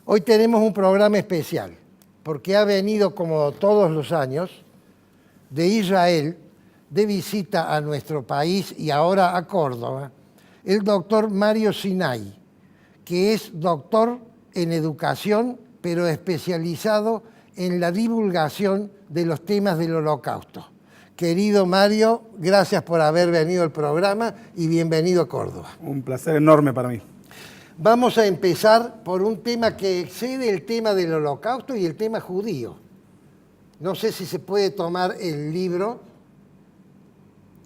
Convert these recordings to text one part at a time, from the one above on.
Hoy tenemos un programa especial, porque ha venido, como todos los años, de Israel, de visita a nuestro país y ahora a Córdoba, el doctor Mario Sinay, que es doctor en educación, pero especializado en la divulgación de los temas del Holocausto. Querido Mario, gracias por haber venido al programa y bienvenido a Córdoba. Un placer enorme para mí. Vamos a empezar por un tema que excede el tema del Holocausto y el tema judío. No sé si se puede tomar el libro.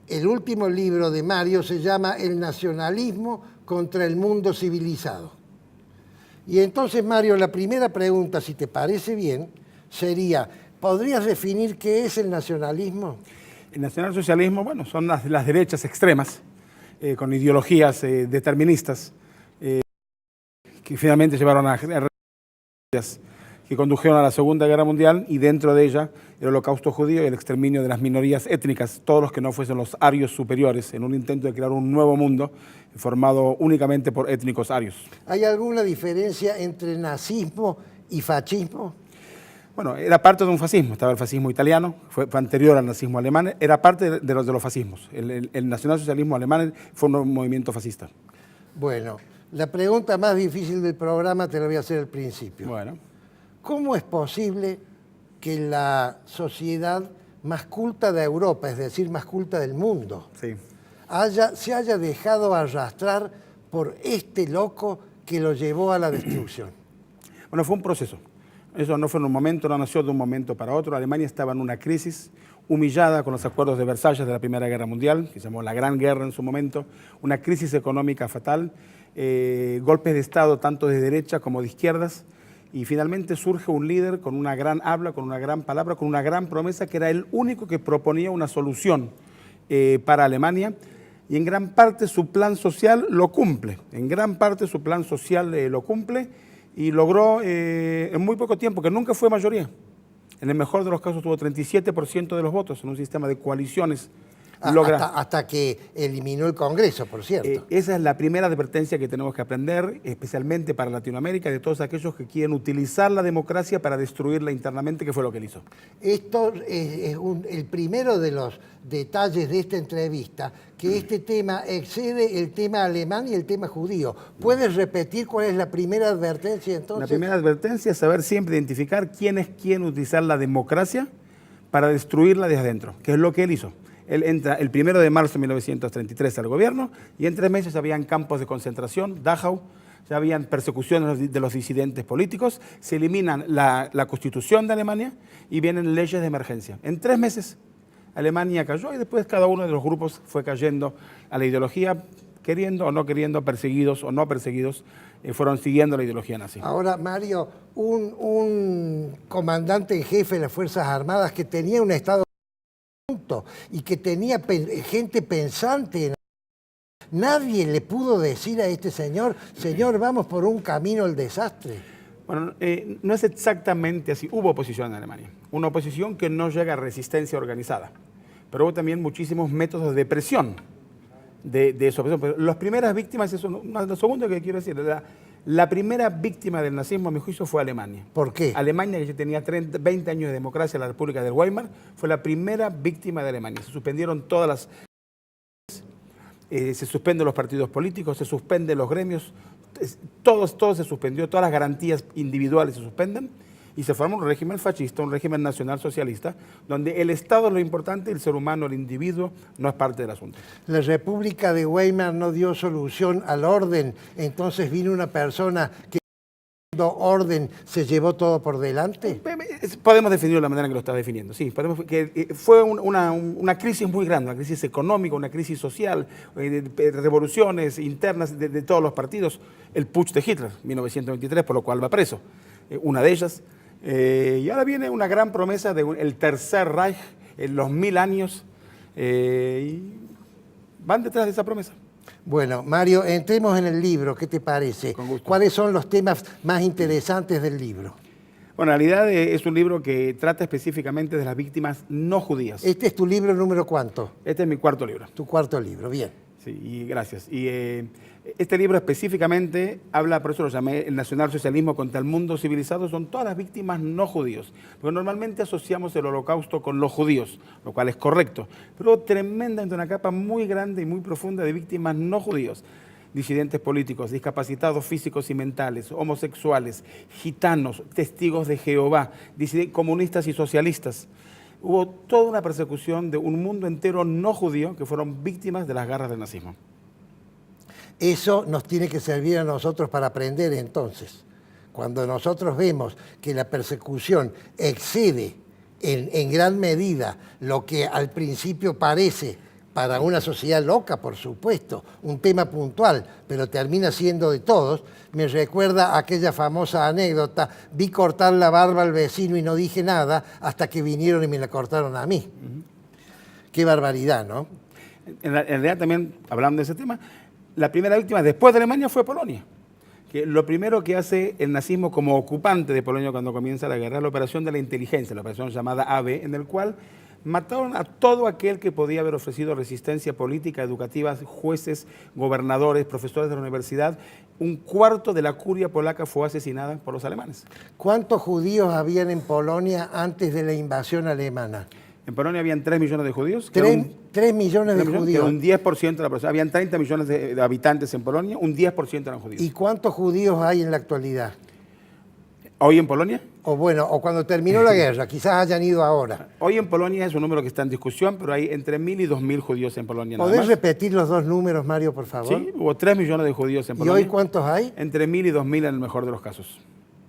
El último libro de Mario se llama El nacionalismo contra el mundo civilizado. Y entonces, Mario, la primera pregunta, si te parece bien, sería, ¿podrías definir qué es el nacionalismo? El nacionalsocialismo, bueno, son las derechas extremas, con ideologías deterministas, que finalmente llevaron a que condujeron a la Segunda Guerra Mundial y dentro de ella el Holocausto judío y el exterminio de las minorías étnicas, todos los que no fuesen los arios superiores, en un intento de crear un nuevo mundo formado únicamente por étnicos arios. ¿Hay alguna diferencia entre nazismo y fascismo? Bueno, era parte de un fascismo, estaba el fascismo italiano, fue anterior al nazismo alemán, era parte de los fascismos. El nacionalsocialismo alemán fue un movimiento fascista. Bueno, la pregunta más difícil del programa te la voy a hacer al principio. Bueno. ¿Cómo es posible que la sociedad más culta de Europa, es decir, más culta del mundo, Sí. se haya dejado arrastrar por este loco que lo llevó a la destrucción? Bueno, fue un proceso. Eso no fue en un momento, no nació de un momento para otro. Alemania estaba en una crisis, humillada con los acuerdos de Versalles de la Primera Guerra Mundial, que se llamó la Gran Guerra en su momento, una crisis económica fatal, golpes de Estado tanto de derecha como de izquierdas, y finalmente surge un líder con una gran habla, con una gran palabra, con una gran promesa, que era el único que proponía una solución para Alemania, y en gran parte su plan social lo cumple, y logró en muy poco tiempo, que nunca fue mayoría. En el mejor de los casos tuvo 37% de los votos en un sistema de coaliciones. Hasta que eliminó el Congreso, por cierto. Esa es la primera advertencia que tenemos que aprender, especialmente para Latinoamérica, de todos aquellos que quieren utilizar la democracia para destruirla internamente, que fue lo que él hizo. Esto es el primero de los detalles de esta entrevista, que este tema excede el tema alemán y el tema judío. ¿Puedes repetir cuál es la primera advertencia entonces? La primera advertencia es saber siempre identificar quién es quien utilizar la democracia para destruirla desde adentro, que es lo que él hizo. Él entra el 1 de marzo de 1933 al gobierno y en 3 meses habían campos de concentración, Dachau, ya habían persecuciones de los disidentes políticos, se eliminan la Constitución de Alemania y vienen leyes de emergencia. En 3 meses Alemania cayó y después cada uno de los grupos fue cayendo a la ideología, queriendo o no queriendo, perseguidos o no perseguidos, fueron siguiendo la ideología nazi. Ahora, Mario, un comandante en jefe de las Fuerzas Armadas que tenía un Estado y que tenía gente pensante, nadie le pudo decir a este señor, vamos por un camino al desastre. Bueno, no es exactamente así. Hubo oposición en Alemania, una oposición que no llega a resistencia organizada, pero hubo también muchísimos métodos de presión de esa oposición. Pero las primeras víctimas, eso, lo segundo que quiero decir, la primera víctima del nazismo, a mi juicio, fue Alemania. ¿Por qué? Alemania, que ya tenía 20 años de democracia, la República del Weimar, fue la primera víctima de Alemania. Se suspendieron todas las... se suspenden los partidos políticos, se suspenden los gremios, todo se suspendió, todas las garantías individuales se suspenden y se forma un régimen fascista, un régimen nacional socialista, donde el Estado es lo importante, el ser humano, el individuo, no es parte del asunto. La República de Weimar no dio solución al orden, entonces vino una persona que dando orden se llevó todo por delante. Podemos definirlo de la manera que lo está definiendo, sí. Fue una crisis muy grande, una crisis económica, una crisis social, revoluciones internas de todos los partidos. El putsch de Hitler, 1923, por lo cual va preso, una de ellas. Y ahora viene una gran promesa del Tercer Reich, en los 1000 años, y van detrás de esa promesa. Bueno, Mario, entremos en el libro, ¿qué te parece? Con gusto. ¿Cuáles son los temas más interesantes del libro? Bueno, en realidad es un libro que trata específicamente de las víctimas no judías. ¿Este es tu libro número cuánto? Este es mi cuarto libro. Tu cuarto libro, bien. Sí, y gracias. Y este libro específicamente habla, por eso lo llamé El nacionalsocialismo contra el mundo civilizado, son todas las víctimas no judíos. Porque normalmente asociamos el holocausto con los judíos, lo cual es correcto. Pero tremendamente una capa muy grande y muy profunda de víctimas no judíos. Disidentes políticos, discapacitados físicos y mentales, homosexuales, gitanos, testigos de Jehová, comunistas y socialistas. Hubo toda una persecución de un mundo entero no judío que fueron víctimas de las garras del nazismo. Eso nos tiene que servir a nosotros para aprender entonces. Cuando nosotros vemos que la persecución excede en gran medida lo que al principio parece para una sociedad loca, por supuesto, un tema puntual, pero termina siendo de todos, me recuerda aquella famosa anécdota, vi cortar la barba al vecino y no dije nada hasta que vinieron y me la cortaron a mí. Qué barbaridad, ¿no? En realidad también, hablando de ese tema, la primera víctima después de Alemania fue Polonia. Que lo primero que hace el nazismo como ocupante de Polonia cuando comienza la guerra es la operación de la inteligencia, la operación llamada AB, en el cual mataron a todo aquel que podía haber ofrecido resistencia política, educativa, jueces, gobernadores, profesores de la universidad. Un cuarto de la curia polaca fue asesinada por los alemanes. ¿Cuántos judíos habían en Polonia antes de la invasión alemana? En Polonia habían 3 millones de judíos. 3 millones de judíos. Que era un 10% de la población. Habían 30 millones de habitantes en Polonia, un 10% eran judíos. ¿Y cuántos judíos hay en la actualidad? ¿Hoy en Polonia? O cuando terminó la guerra, quizás hayan ido ahora. Hoy en Polonia es un número que está en discusión, pero hay entre 1.000 y 2.000 judíos en Polonia. ¿Podés repetir los dos números, Mario, por favor? Sí, hubo 3 millones de judíos en Polonia. ¿Y hoy cuántos hay? Entre 1.000 y 2.000 en el mejor de los casos.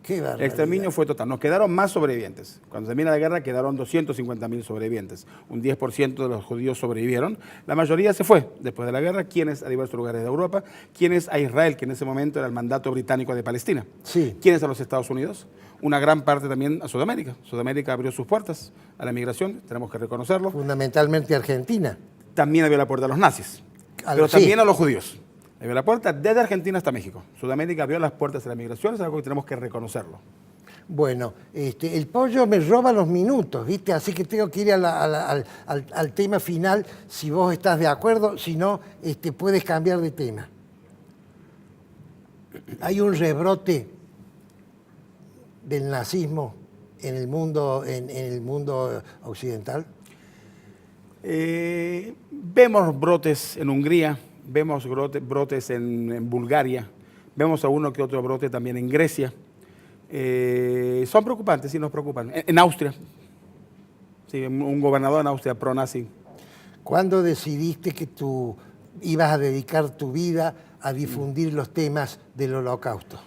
Qué barbaridad. El exterminio fue total. Nos quedaron más sobrevivientes. Cuando termina la guerra quedaron 250.000 sobrevivientes. Un 10% de los judíos sobrevivieron. La mayoría se fue después de la guerra. Quienes a diversos lugares de Europa. Quienes a Israel, que en ese momento era el mandato británico de Palestina. Sí. Quienes a los Estados Unidos. Una gran parte también a Sudamérica. Sudamérica abrió sus puertas a la migración. Tenemos que reconocerlo. Fundamentalmente Argentina. También abrió la puerta a los nazis. Pero Sí. también a los judíos. Abrió la puerta desde Argentina hasta México. Sudamérica abrió las puertas a la migración, es algo que tenemos que reconocerlo. Bueno, el pollo me roba los minutos, ¿viste? Así que tengo que ir al tema final, si vos estás de acuerdo, si no, puedes cambiar de tema. Hay un rebrote del nazismo en el mundo occidental. Vemos brotes en Hungría, vemos brotes en Bulgaria, vemos a uno que otro brote también en Grecia. Son preocupantes, sí nos preocupan. En Austria, sí, un gobernador en Austria pro-nazi. ¿Cuándo decidiste que tú ibas a dedicar tu vida a difundir los temas del Holocausto?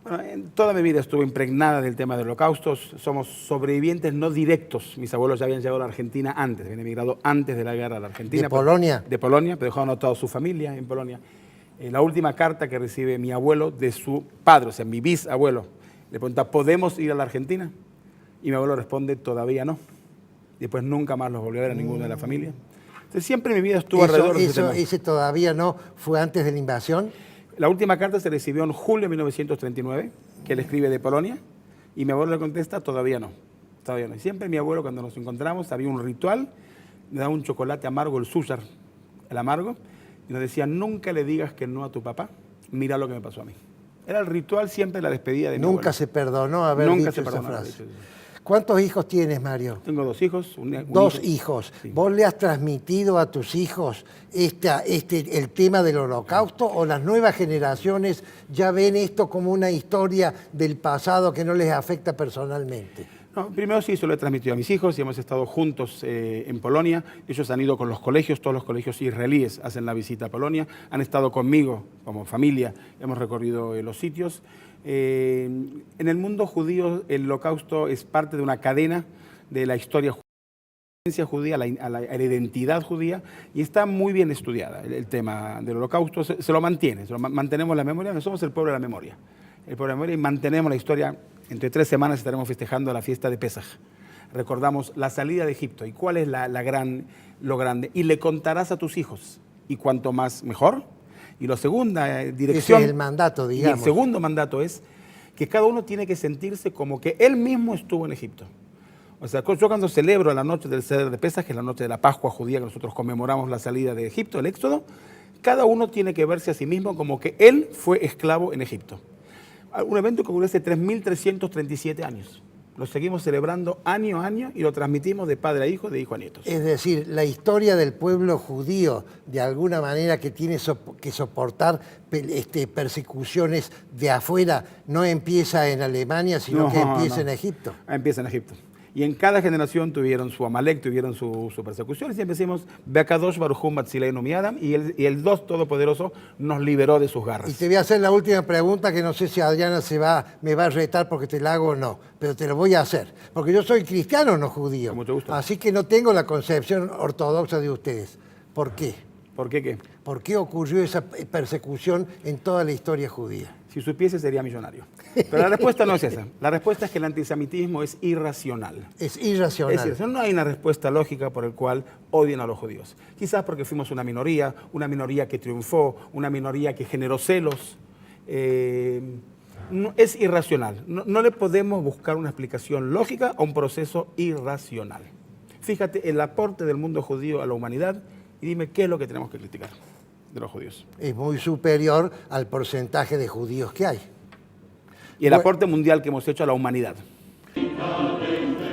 Bueno, en toda mi vida estuve impregnada del tema del Holocausto. Somos sobrevivientes no directos. Mis abuelos ya habían llegado a la Argentina antes, habían emigrado antes de la guerra a la Argentina. ¿De Polonia? De Polonia, pero dejaron a toda su familia en Polonia. La última carta que recibe mi abuelo de su padre, o sea, mi bisabuelo, le pregunta, ¿podemos ir a la Argentina? Y mi abuelo responde, todavía no. Después nunca más los volvió a ver a ninguno de la familia. Entonces siempre mi vida estuvo alrededor de ese tema. ¿Ese todavía no fue antes de la invasión? La última carta se recibió en julio de 1939, que él escribe de Polonia, y mi abuelo le contesta, todavía no, todavía no. Y siempre mi abuelo, cuando nos encontramos, había un ritual, me daba un chocolate amargo, el Susar, el amargo, y nos decía, nunca le digas que no a tu papá, mira lo que me pasó a mí. Era el ritual siempre, la despedida de mi abuelo. Nunca se perdonó haber dicho esa frase. ¿Cuántos hijos tienes, Mario? Tengo 2 hijos. Dos hijos. Sí. ¿Vos le has transmitido a tus hijos el tema del Holocausto o las nuevas generaciones ya ven esto como una historia del pasado que no les afecta personalmente? No, primero sí, se lo he transmitido a mis hijos y hemos estado juntos en Polonia. Ellos han ido con los colegios, todos los colegios israelíes hacen la visita a Polonia. Han estado conmigo como familia, hemos recorrido los sitios. En el mundo judío el Holocausto es parte de una cadena de la historia judía, a la identidad judía, y está muy bien estudiada el tema del Holocausto. Se lo mantiene, mantenemos la memoria, somos el pueblo de la memoria. El pueblo de la memoria y mantenemos la historia. Entre 3 semanas estaremos festejando la fiesta de Pesaj. Recordamos la salida de Egipto y cuál es lo grande. Y le contarás a tus hijos, y cuanto más mejor. Y la segunda dirección. Ese es el mandato, digamos. Y el segundo mandato es que cada uno tiene que sentirse como que él mismo estuvo en Egipto. O sea, yo cuando celebro la noche del Seder de Pesaj, que es la noche de la Pascua judía, que nosotros conmemoramos la salida de Egipto, el Éxodo, cada uno tiene que verse a sí mismo como que él fue esclavo en Egipto. Un evento que ocurrió hace 3.337 años. Lo seguimos celebrando año a año y lo transmitimos de padre a hijo, de hijo a nietos. Es decir, la historia del pueblo judío, de alguna manera que tiene que soportar persecuciones de afuera, no empieza en Alemania, sino que empieza en Egipto. Empieza en Egipto. Y en cada generación tuvieron su Amalek, tuvieron su persecución. Y siempre decimos, Beakadosh Baruchum Batzileinu Miadam, y el Dios Todopoderoso nos liberó de sus garras. Y te voy a hacer la última pregunta, que no sé si Adriana me va a retar porque te la hago o no, pero te lo voy a hacer. Porque yo soy cristiano, no judío. Con mucho gusto. Así que no tengo la concepción ortodoxa de ustedes. ¿Por qué? ¿Por qué qué? ¿Por qué ocurrió esa persecución en toda la historia judía? Si supiese sería millonario. Pero la respuesta no es esa. La respuesta es que el antisemitismo es irracional. Es irracional. Es decir, no hay una respuesta lógica por la cual odien a los judíos. Quizás porque fuimos una minoría que triunfó, una minoría que generó celos. Es irracional. No le podemos buscar una explicación lógica a un proceso irracional. Fíjate el aporte del mundo judío a la humanidad y dime qué es lo que tenemos que criticar de los judíos. Es muy superior al porcentaje de judíos que hay. Y el aporte mundial que hemos hecho a la humanidad.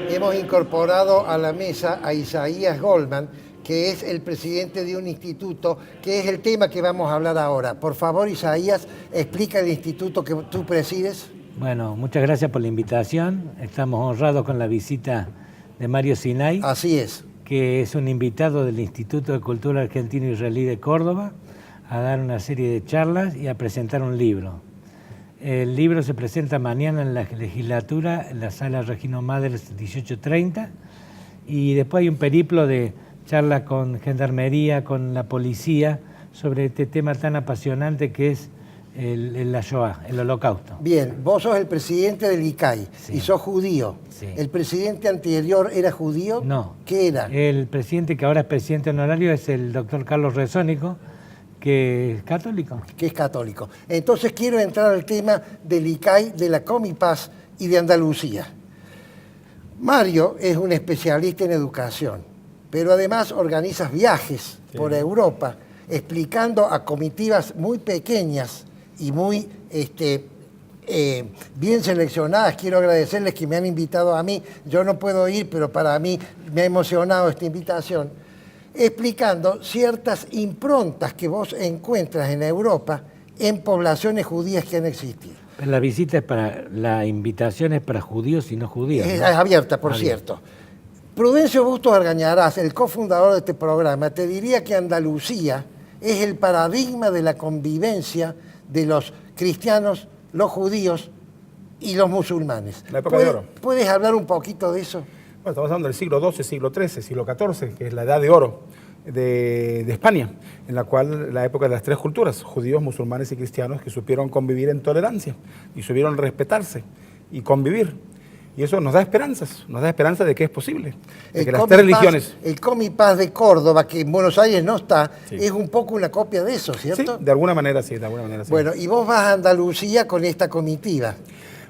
Hemos incorporado a la mesa a Isaías Goldman, que es el presidente de un instituto, que es el tema que vamos a hablar ahora. Por favor, Isaías, explica el instituto que tú presides. Bueno, muchas gracias por la invitación. Estamos honrados con la visita de Mario Sinay. Así es. Que es un invitado del Instituto de Cultura Argentino-Israelí de Córdoba, a dar una serie de charlas y a presentar un libro. El libro se presenta mañana en la legislatura, en la sala Regino Maders 1830, y después hay un periplo de charlas con gendarmería, con la policía, sobre este tema tan apasionante que es la Shoah, el Holocausto. Bien, vos sos el presidente del ICAI, sí, y sos judío. Sí. ¿El presidente anterior era judío? No. ¿Qué era? El presidente que ahora es presidente honorario es el doctor Carlos Rezónico, que es católico. Que es católico. Entonces quiero entrar al tema del ICAI, de la Comipaz y de Andalucía. Mario es un especialista en educación, pero además organizas viajes por Europa, explicando a comitivas muy pequeñas y muy bien seleccionadas. Quiero agradecerles que me han invitado a mí. Yo no puedo ir, pero para mí me ha emocionado esta invitación, explicando ciertas improntas que vos encuentras en Europa en poblaciones judías que han existido. La visita es la invitación es para judíos y no judíos, ¿no? Es abierta, por cierto. Prudencio Bustos Argañarás, el cofundador de este programa, te diría que Andalucía es el paradigma de la convivencia de los cristianos, los judíos y los musulmanes. La época de oro. ¿Puedes hablar un poquito de eso? Bueno, estamos hablando del siglo XII, siglo XIII, siglo XIV, que es la edad de oro de España, en la cual la época de las tres culturas, judíos, musulmanes y cristianos, que supieron convivir en tolerancia y supieron respetarse y convivir. Y eso nos da esperanza de que es posible, de que las tres religiones... El Comipaz de Córdoba, que en Buenos Aires no está, sí, es un poco una copia de eso, ¿cierto? Sí, de alguna manera sí, de alguna manera sí. Bueno, y vos vas a Andalucía con esta comitiva.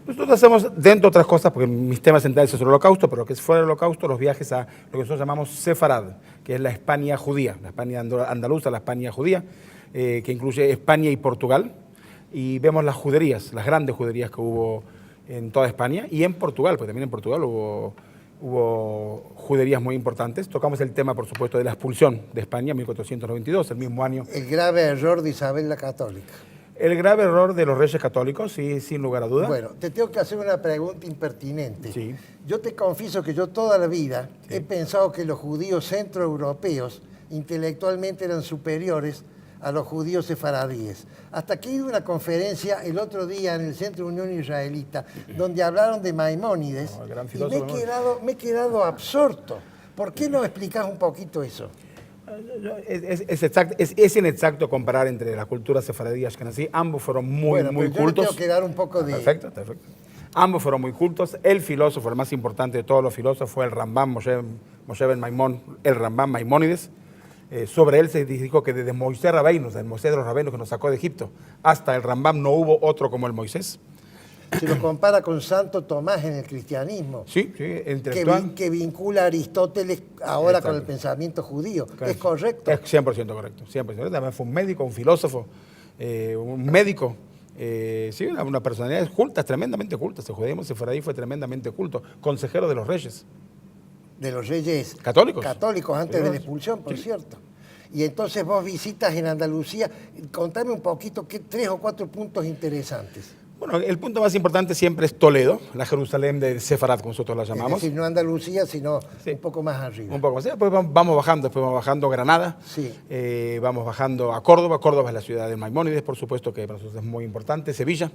Nosotros hacemos, dentro de otras cosas, porque mis temas centrales es el Holocausto, pero que es fuera del Holocausto, los viajes a lo que nosotros llamamos Sefarad, que es la España judía, la España andaluza, la España judía, que incluye España y Portugal, y vemos las juderías, las grandes juderías que hubo en toda España, y en Portugal, porque también en Portugal hubo juderías muy importantes. Tocamos el tema, por supuesto, de la expulsión de España en 1492, el mismo año. El grave error de Isabel la Católica. El grave error de los reyes católicos, sí, sin lugar a duda. Bueno, te tengo que hacer una pregunta impertinente. Sí. Yo te confieso que yo toda la vida he pensado que los judíos centroeuropeos intelectualmente eran superiores a los judíos sefaradíes. Hasta que he ido a una conferencia el otro día en el Centro de Unión Israelita, donde hablaron de Maimónides, y me he quedado absorto. ¿Por qué no explicás un poquito eso? Es inexacto comparar entre las culturas sefaradí y ashkenazí. Ambos fueron muy cultos. Yo tengo que dar un poco de... Perfecto. Ambos fueron muy cultos. El filósofo, el más importante de todos los filósofos, fue el Rambam Moshe ben Maimón, el Rambam Maimónides. Sobre él se dijo que desde Moisés Rabeinos, el Moisés de los Rabeinos que nos sacó de Egipto, hasta el Rambam no hubo otro como el Moisés. se lo compara con Santo Tomás en el cristianismo. Sí, intelectual. Que vincula a Aristóteles ahora Exacto. con el pensamiento judío. ¿Es Correcto. correcto? Es 100% correcto. 100%. También fue un médico, un filósofo, un médico. Sí, una personalidad culta, tremendamente culta. Ese judío sefaradí fue tremendamente culto. Consejero de los reyes. De los reyes Católicos. católicos antes de la expulsión, por cierto. Y entonces vos visitas en Andalucía. Contame un poquito, 3 o 4 puntos interesantes. Bueno, el punto más importante siempre es Toledo, la Jerusalén de Sefarad, como nosotros la llamamos. Es decir, no Andalucía, sino Sí. un poco más arriba. Un poco más. Después vamos bajando a Granada, Sí. Vamos bajando a Córdoba. Córdoba es la ciudad de Maimónides, por supuesto, que para nosotros es muy importante. Sevilla.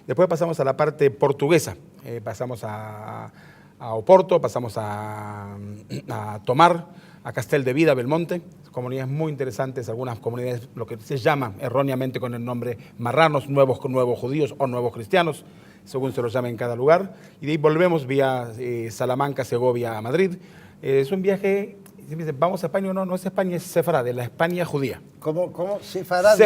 Después pasamos a la parte portuguesa. Pasamos a Oporto, pasamos a Tomar, a Castel de Vida, Belmonte. Comunidades muy interesantes, algunas comunidades, lo que se llama erróneamente con el nombre marranos, nuevos judíos o nuevos cristianos, según se los llame en cada lugar. Y de ahí volvemos vía Salamanca, Segovia a Madrid. Es un viaje, si me dicen, ¿vamos a España o no? No es España, es Sefarad, es la España judía. ¿Cómo? Sefarad.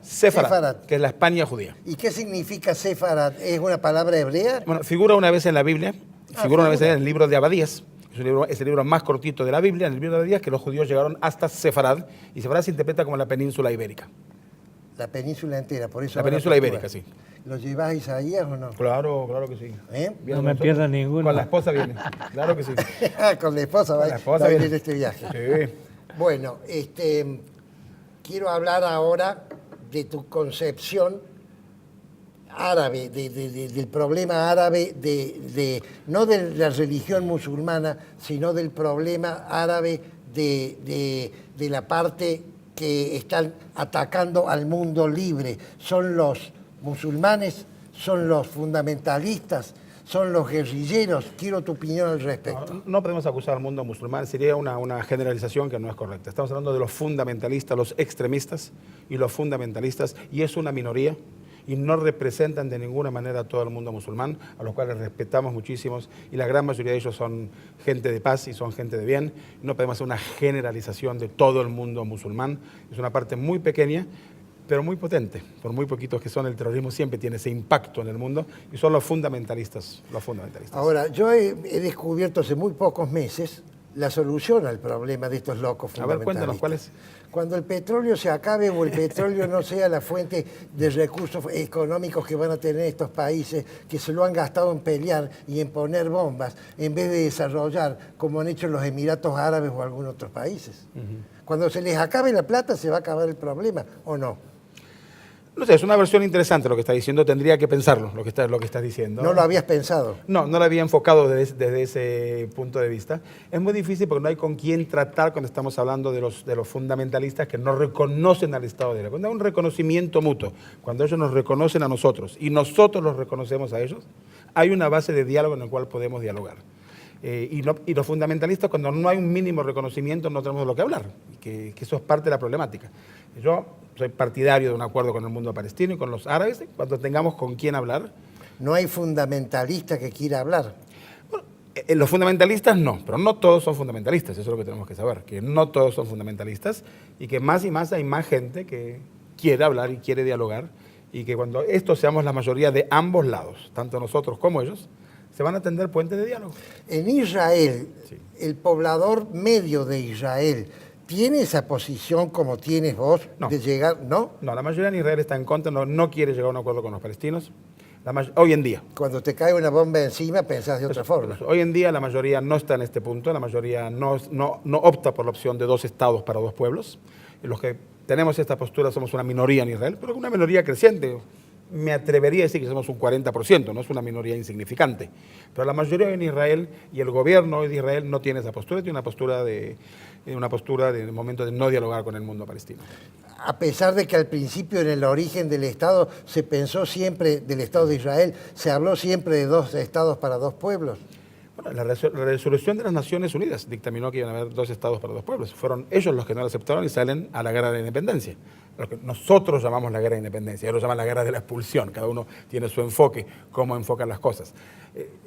Sefarad, que es la España judía. ¿Y qué significa Sefarad? ¿Es una palabra hebrea? Bueno, figura una vez en la Biblia, figura una vez en el libro de Abadías. Es el libro más cortito de la Biblia, en el libro de Abadías, que los judíos llegaron hasta Sefarad, y Sefarad se interpreta como la península ibérica. La península entera, por eso. La península ibérica, sí. ¿Lo llevas a Isaías o no? Claro que sí. ¿Eh? No me pierdo ninguno. Con la esposa viene, claro que sí. Con la esposa va a venir este viaje. Sí. Bueno, quiero hablar ahora de tu concepción árabe, del problema árabe, no de la religión musulmana, sino del problema árabe de la parte que están atacando al mundo libre. Son los musulmanes, son los fundamentalistas, son los guerrilleros. Quiero tu opinión al respecto. No podemos acusar al mundo musulmán, sería una generalización que no es correcta. Estamos hablando de los fundamentalistas, los extremistas y los fundamentalistas, y es una minoría, y no representan de ninguna manera a todo el mundo musulmán, a los cuales respetamos muchísimos, y la gran mayoría de ellos son gente de paz y son gente de bien. No podemos hacer una generalización de todo el mundo musulmán, es una parte muy pequeña, pero muy potente. Por muy poquitos que son, el terrorismo siempre tiene ese impacto en el mundo, y son los fundamentalistas. Ahora, yo he descubierto hace muy pocos meses la solución al problema de estos locos fundamentalistas. A ver, cuéntanos, ¿cuál es? Cuando el petróleo se acabe o el petróleo no sea la fuente de recursos económicos que van a tener estos países, que se lo han gastado en pelear y en poner bombas, en vez de desarrollar, como han hecho los Emiratos Árabes o algunos otros países. Cuando se les acabe la plata, se va a acabar el problema, ¿o no? No sé, es una versión interesante lo que está diciendo, tendría que pensarlo, lo que estás diciendo. ¿No lo habías pensado? No lo había enfocado desde ese punto de vista. Es muy difícil porque no hay con quién tratar cuando estamos hablando de los fundamentalistas que no reconocen al Estado de Israel. Cuando hay un reconocimiento mutuo, cuando ellos nos reconocen a nosotros y nosotros los reconocemos a ellos, hay una base de diálogo en la cual podemos dialogar. Y los fundamentalistas, cuando no hay un mínimo reconocimiento, no tenemos de lo que hablar, que eso es parte de la problemática. Yo soy partidario de un acuerdo con el mundo palestino y con los árabes, cuando tengamos con quién hablar. No hay fundamentalista que quiera hablar. Bueno, los fundamentalistas no, pero no todos son fundamentalistas, eso es lo que tenemos que saber, que no todos son fundamentalistas y que más y más hay más gente que quiere hablar y quiere dialogar, y que cuando estos seamos la mayoría de ambos lados, tanto nosotros como ellos, se van a tender puentes de diálogo. En Israel, Sí. el poblador medio de Israel, ¿tiene esa posición como tienes vos No. de llegar? ¿No? No, la mayoría en Israel está en contra, no quiere llegar a un acuerdo con los palestinos. Hoy en día. Cuando te cae una bomba encima pensás de otra forma. Hoy en día la mayoría no está en este punto, la mayoría no opta por la opción de 2 estados para 2 pueblos. Los que tenemos esta postura somos una minoría en Israel, pero una minoría creciente. Me atrevería a decir que somos un 40%, no es una minoría insignificante. Pero la mayoría en Israel y el gobierno de Israel no tiene esa postura, tiene una postura de momento de no dialogar con el mundo palestino. A pesar de que al principio en el origen del Estado se pensó siempre, del Estado de Israel, se habló siempre de 2 estados para 2 pueblos. Bueno, la resolución de las Naciones Unidas dictaminó que iban a haber 2 estados para 2 pueblos. Fueron ellos los que no lo aceptaron y salen a la guerra de la independencia. Lo que nosotros llamamos la guerra de independencia, ellos lo llaman la guerra de la expulsión. Cada uno tiene su enfoque, cómo enfocan las cosas.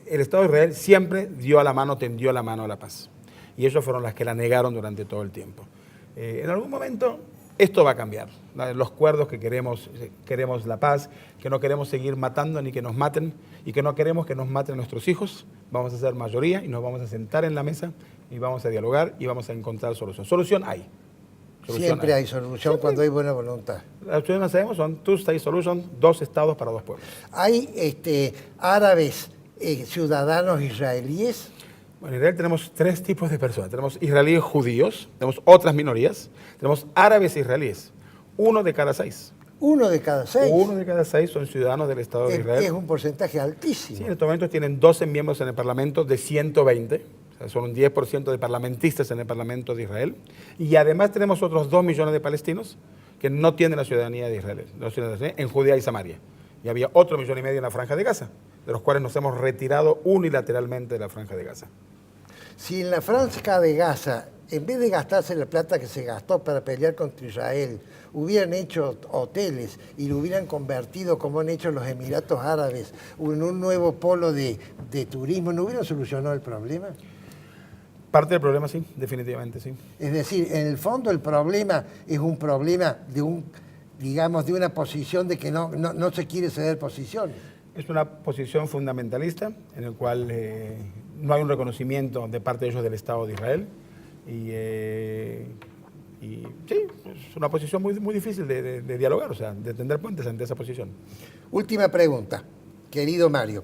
El Estado de Israel siempre tendió la mano a la paz. Y ellos fueron las que la negaron durante todo el tiempo. En algún momento esto va a cambiar. los cuerdos que queremos la paz, que no queremos seguir matando ni que nos maten y que no queremos que nos maten nuestros hijos. Vamos a ser mayoría y nos vamos a sentar en la mesa y vamos a dialogar y vamos a encontrar solución. Solución hay. Siempre hay solución cuando hay buena voluntad. Las soluciones que hacemos son two-state solution, 2 estados para 2 pueblos. ¿Hay árabes ciudadanos israelíes? Bueno, en Israel tenemos 3 tipos de personas. Tenemos israelíes judíos, tenemos otras minorías, tenemos árabes israelíes. 1 de cada 6. 1 de cada 6. 1 de cada 6 son ciudadanos del Estado de Israel. Es un porcentaje altísimo. Sí, en estos momentos tienen 12 miembros en el Parlamento de 120. O sea, son un 10% de parlamentistas en el Parlamento de Israel. Y además tenemos otros 2 millones de palestinos que no tienen la ciudadanía de Israel, en Judea y Samaria. Y había otro 1,5 millones en la Franja de Gaza, de los cuales nos hemos retirado unilateralmente de la Franja de Gaza. Si en la Franja de Gaza, en vez de gastarse la plata que se gastó para pelear contra Israel, hubieran hecho hoteles y lo hubieran convertido, como han hecho los Emiratos Árabes, en un nuevo polo de turismo, ¿no hubieran solucionado el problema? Parte del problema, sí, definitivamente, sí. Es decir, en el fondo el problema es un problema de una posición de que no se quiere ceder posiciones. Es una posición fundamentalista en la cual no hay un reconocimiento de parte de ellos del Estado de Israel. Y sí, es una posición muy difícil de dialogar, o sea, de tender puentes ante esa posición. Última pregunta, querido Mario.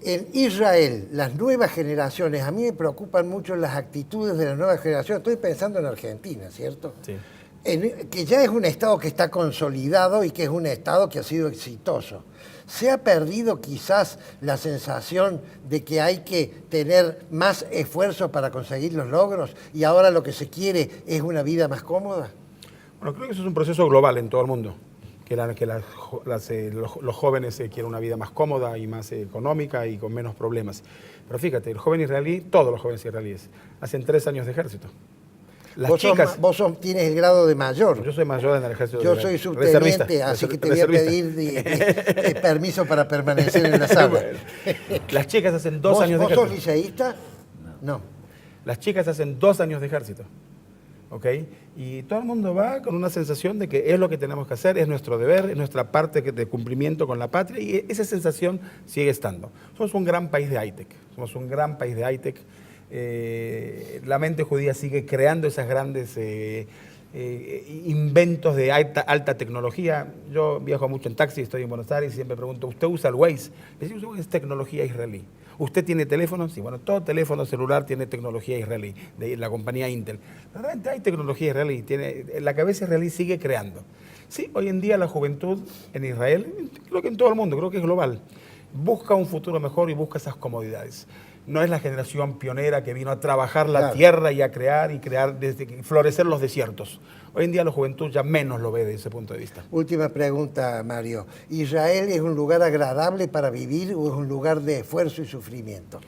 En Israel, las nuevas generaciones, a mí me preocupan mucho las actitudes de las nuevas generaciones. Estoy pensando en Argentina, ¿cierto? Sí. Que ya es un Estado que está consolidado y que es un Estado que ha sido exitoso. ¿Se ha perdido quizás la sensación de que hay que tener más esfuerzo para conseguir los logros y ahora lo que se quiere es una vida más cómoda? Bueno, creo que eso es un proceso global en todo el mundo, que los jóvenes quieren una vida más cómoda y más económica y con menos problemas. Pero fíjate, el joven israelí, todos los jóvenes israelíes, hacen 3 años de ejército. Vos tienes el grado de mayor. Yo soy mayor en el ejército. Yo soy subteniente, así que te voy a pedir permiso para permanecer en la sala. Bueno, las chicas hacen 2 años de ejército. ¿Vos sos liceísta? No. Las chicas hacen 2 años de ejército. ¿Ok? Y todo el mundo va con una sensación de que es lo que tenemos que hacer, es nuestro deber, es nuestra parte de cumplimiento con la patria, y esa sensación sigue estando. Somos un gran país de high-tech. La mente judía sigue creando esas grandes inventos de alta tecnología. Yo viajo mucho en taxi, estoy en Buenos Aires y siempre pregunto, ¿usted usa el Waze? Le digo, es tecnología israelí. ¿Usted tiene teléfono? Sí, bueno, todo teléfono celular tiene tecnología israelí, de la compañía Intel. Realmente hay tecnología israelí, la cabeza israelí sigue creando. Sí, hoy en día la juventud en Israel, creo que en todo el mundo, creo que es global, busca un futuro mejor y busca esas comodidades. No es la generación pionera que vino a trabajar la tierra y a crear florecer los desiertos. Hoy en día la juventud ya menos lo ve desde ese punto de vista. Última pregunta, Mario. ¿Israel es un lugar agradable para vivir o es un lugar de esfuerzo y sufrimiento?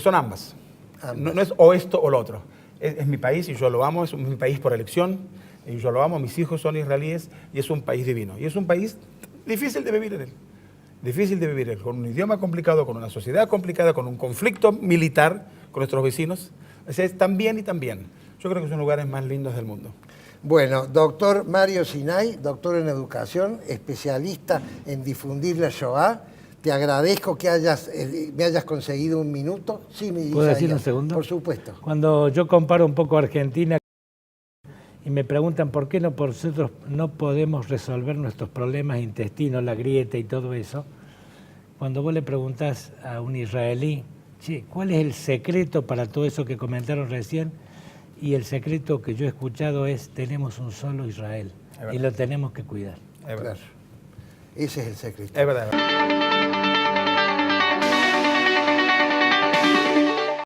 Son ambas. No es o esto o lo otro. Es mi país y yo lo amo, es mi país por elección y yo lo amo, mis hijos son israelíes y es un país divino. Y es un país difícil de vivir en él. Difícil de vivir con un idioma complicado, con una sociedad complicada, con un conflicto militar con nuestros vecinos. O sea, es tan bien y tan bien. Yo creo que son los lugares más lindos del mundo. Bueno, doctor Mario Sinay, doctor en educación, especialista en difundir la Shoah. Te agradezco que me hayas conseguido un minuto. Sí, ¿puedo decir un segundo? Por supuesto. Cuando yo comparo un poco Argentina y me preguntan por qué nosotros no podemos resolver nuestros problemas intestinos, la grieta y todo eso, cuando vos le preguntás a un israelí, che, ¿cuál es el secreto para todo eso que comentaron recién? Y el secreto que yo he escuchado es, tenemos un solo Israel y lo tenemos que cuidar. Claro. Ese es el secreto. Es verdad.